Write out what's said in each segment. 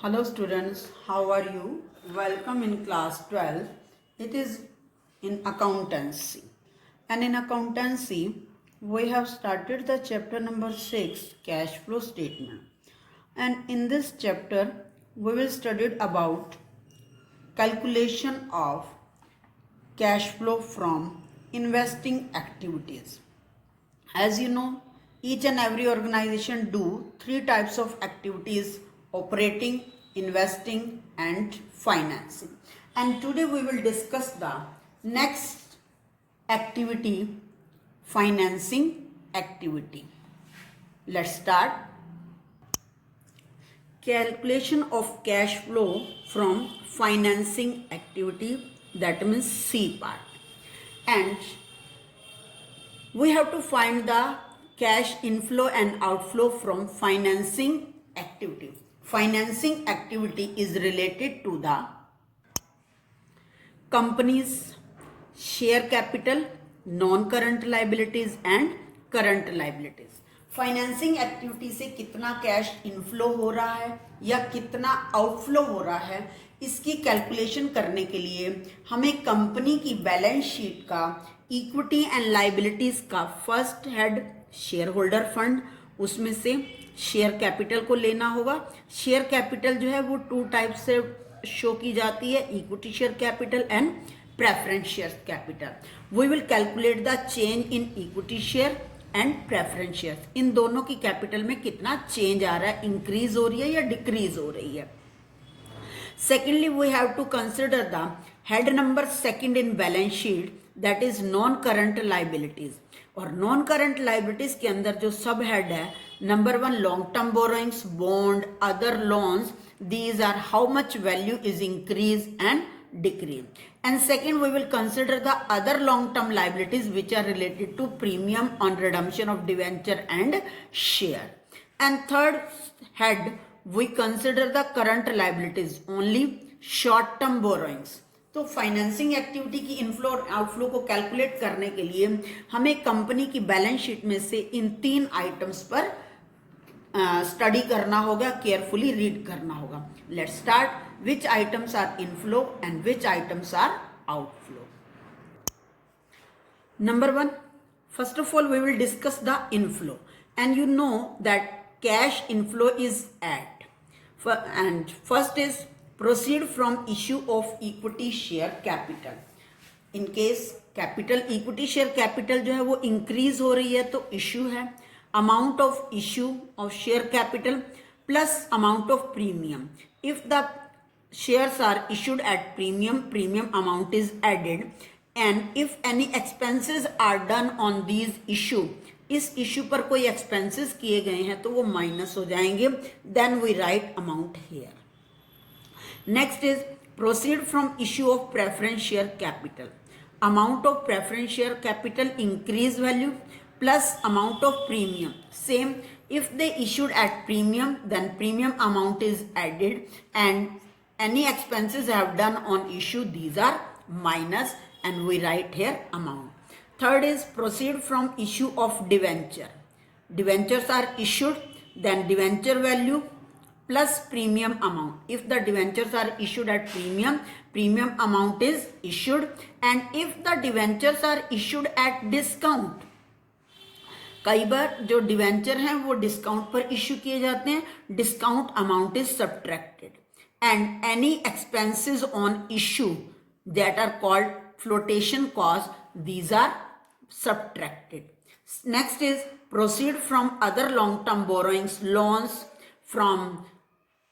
Hello students, how are you? Welcome in class 12. It is in accountancy. And in accountancy, we have started the chapter number 6, cash flow statement. And in this chapter, we will study about calculation of cash flow from investing activities. As you know, each and every organization do three types of activities: operating, investing and financing. And today we will discuss the next activity, financing activity. Let's start. Calculation of cash flow from financing activity, that means C part. And we have to find the cash inflow and outflow from financing activity. Financing activity is related to the company's share capital, non-current liabilities and current liabilities. Financing activity से कितना cash inflow हो रहा है या कितना outflow हो रहा है, इसकी कैलकुलेशन करने के लिए हमें कंपनी की बैलेंस शीट का इक्विटी एंड लाइबिलिटीज का first head share holder fund, उसमें से शेयर कैपिटल को लेना होगा. शेयर कैपिटल जो है वो टू टाइप से शो की जाती है, equity share capital and preference share capital. We will calculate the change in equity share and preference share. इन दोनों की कैपिटल में कितना चेंज आ रहा है, इंक्रीज हो रही है या डिक्रीज हो रही है. Secondly, we have to consider the head number second in balance sheet, that is non-current liabilities. और non-current liabilities के अंदर जो सब हेड है, number one long term borrowings, bond, other loans. These are how much value is increase and decrease. And second, we will consider the other long-term liabilities which are related to premium on redemption of debenture and share. And third head, we consider the current liabilities only, short term borrowings. तो financing activity की inflow और outflow को calculate करने के लिए हमें company की balance sheet में से इन तीन आइटम्स पर स्टडी करना होगा, केयरफुली रीड करना होगा. Let's start. Which items are inflow and which items are outflow. Number one, first of all, we will discuss the inflow. And you know that cash inflow is at. And first is proceed from issue of equity share capital. In case capital equity share capital जो है वो increase हो रही है तो issue है. Amount of issue of share capital plus amount of premium. If the shares are issued at premium, premium amount is added. And if any expenses are done on these issue, इस issue पर कोई expenses किए गए हैं तो वो minus हो जाएंगे. Then we write amount here. Next is proceed from issue of preference share capital. Amount of preference share capital increase value plus amount of premium. Same, if they issued at premium, then premium amount is added and any expenses have done on issue, these are minus and we write here amount. Third is proceed from issue of debenture. Debentures are issued, then debenture value plus premium amount. If the debentures are issued at premium, premium amount is issued. And if the debentures are issued at discount, कई बार जो debenture हैं वो discount पर issue किए जाते हैं, discount amount is subtracted. And any expenses on issue that are called flotation cost, these are subtracted. Next is proceed from other long term borrowings, loans from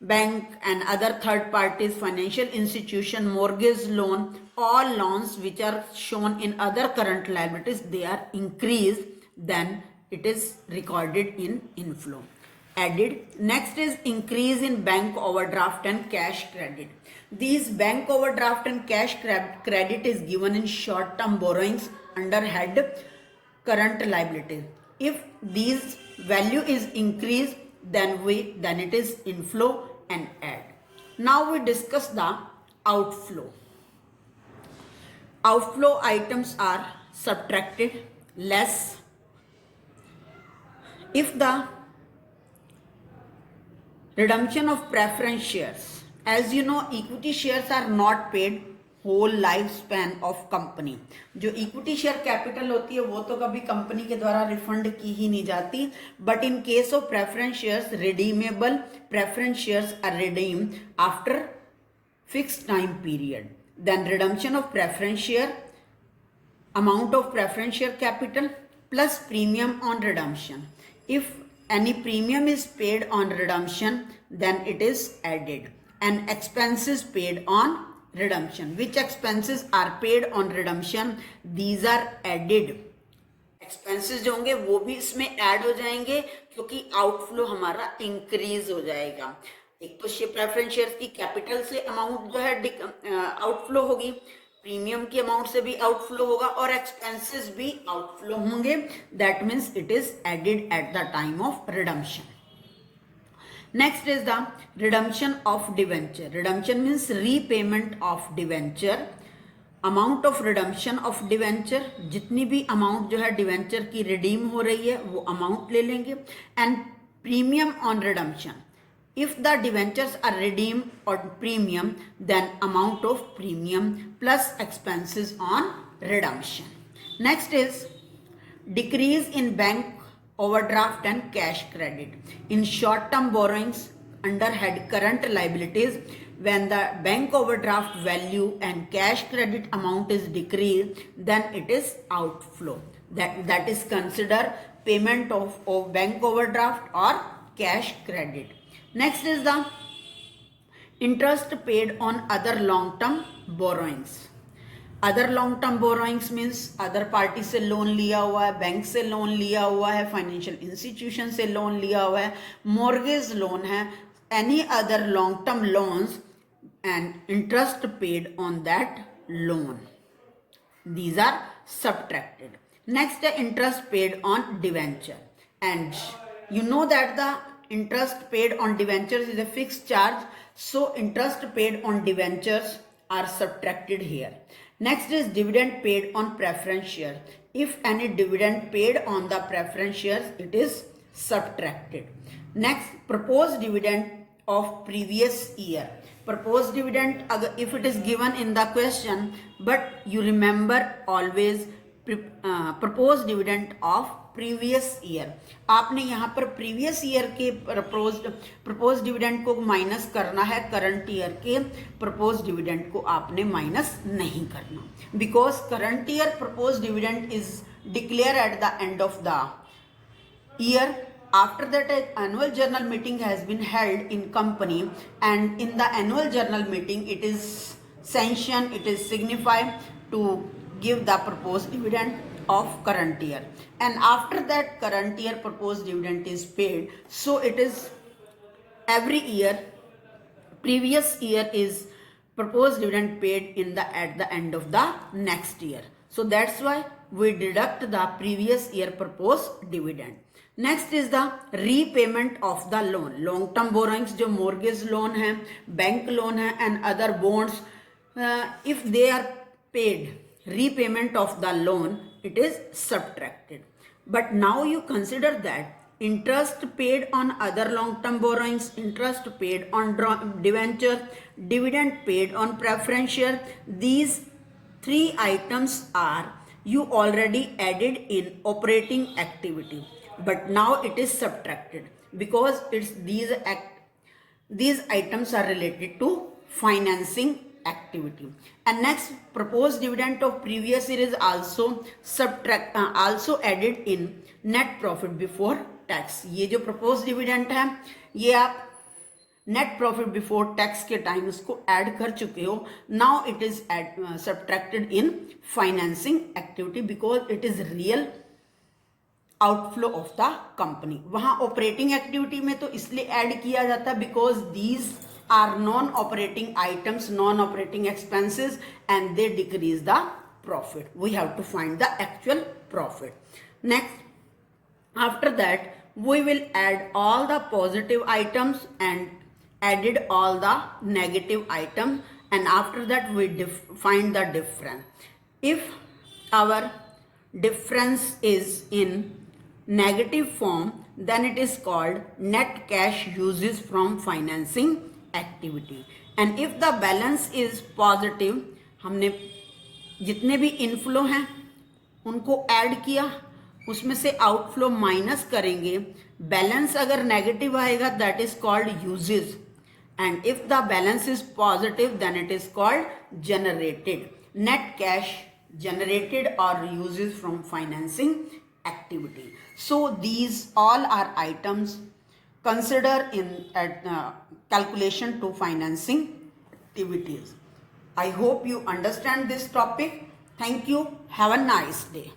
bank and other third parties, financial institution, mortgage loan. All loans which are shown in other current liabilities, they are increased, then it is recorded in inflow. Added. Next is increase in bank overdraft and cash credit. These bank overdraft and cash credit is given in short term borrowings under head current liabilities. If these value is increased, then it is inflow and add. Now we discuss the outflow. Outflow items are subtracted, less. If the Redemption of preference shares. As you know, equity shares are not paid whole life span of company. जो equity share capital होती है वो तो कभी company के द्वारा refund की ही नहीं जाती. But in case of preference shares, redeemable preference shares are redeem after fixed time period. Then redemption of preference share, amount of preference share capital plus premium on redemption. If any premium is paid on redemption, then it is added. And expenses paid on redemption. Which expenses are paid on redemption? These are added. Expenses जो होंगे वो भी इसमें add हो जाएंगे क्योंकि outflow हमारा increase हो जाएगा. एक तो शेयर प्रेफरेंस शेयर की कैपिटल से अमाउंट जो है आउटफ्लो होगी, प्रीमियम की अमाउंट से भी आउटफ्लो होगा और एक्सपेंसेस भी आउटफ्लो होंगे. That means it is added at the time of redemption. Next is the redemption of debenture. Redemption means repayment of debenture. Amount of redemption of debenture, जितनी भी amount जो है डिवेंचर की redeem हो रही है वो अमाउंट ले लेंगे. And premium on redemption. If the debentures are redeemed on premium, then amount of premium plus expenses on redemption. Next is decrease in bank overdraft and cash credit. In short-term borrowings under head current liabilities, when the bank overdraft value and cash credit amount is decreased, then it is outflow. That is considered payment of bank overdraft or cash credit. Next is the interest paid on other long-term borrowings. Other long-term borrowings means other party से loan लिया हुआ है, bank से loan लिया हुआ है, financial institution से loan लिया हुआ है, मॉर्गेज लोन है, any other long term loans and interest paid on that loan. These are subtracted. Next, the interest paid on debenture. And you know that the interest paid on debentures is a fixed charge. So, interest paid on debentures are subtracted here. Next is dividend paid on preference shares. If any dividend paid on the preference shares, it is subtracted. Next, proposed dividend of previous year. Proposed dividend, if it is given in the question, but you remember always proposed dividend of previous year. आपने यहाँ पर previous year के propose dividend को minus करना है, current year के propose dividend को आपने माइनस नहीं करना. Because current year propose dividend is declare at the end of the year. After that, an annual journal meeting has been held in company, and in the annual journal meeting, it is sanctioned, it is signified to give the proposed dividend of current year. And after that current year proposed dividend is paid, so it is every year, previous year is proposed dividend paid in the at the end of the next year. So that's why we deduct the previous year proposed dividend. Next is the repayment of the loan. Long term borrowings जो mortgage loan है, bank loan है and other bonds, if they are paid repayment of the loan, it is subtracted. But now you consider that interest paid on other long-term borrowings, interest paid on debenture, dividend paid on preference share, these three items are you already added in operating activity, but now it is subtracted because it's these items are related to financing activity. And next, proposed dividend of previous year is also also added in net profit before tax. ये जो proposed dividend है ये आप net profit before tax के time उसको add कर चुके हो. Now it is subtracted in financing activity because it is real outflow of the company. वहाँ operating activity में तो इसलिए ऐड किया जाता because these are non-operating items, non-operating expenses, and they decrease the profit. We have to find the actual profit. Next, after that, we will add all the positive items and added all the negative items, and after that we find the difference. If our difference is in negative form, then it is called net cash uses from financing activity. And if the balance is positive, हमने जितने भी inflow हैं उनको add किया, उसमें से outflow minus करेंगे, balance अगर नेगेटिव आएगा that is called uses, and if the balance is positive then it is called generated. Net cash generated or uses from financing activity. So these all are items consider in calculation to financing activities. I hope you understand this topic. Thank you. Have a nice day.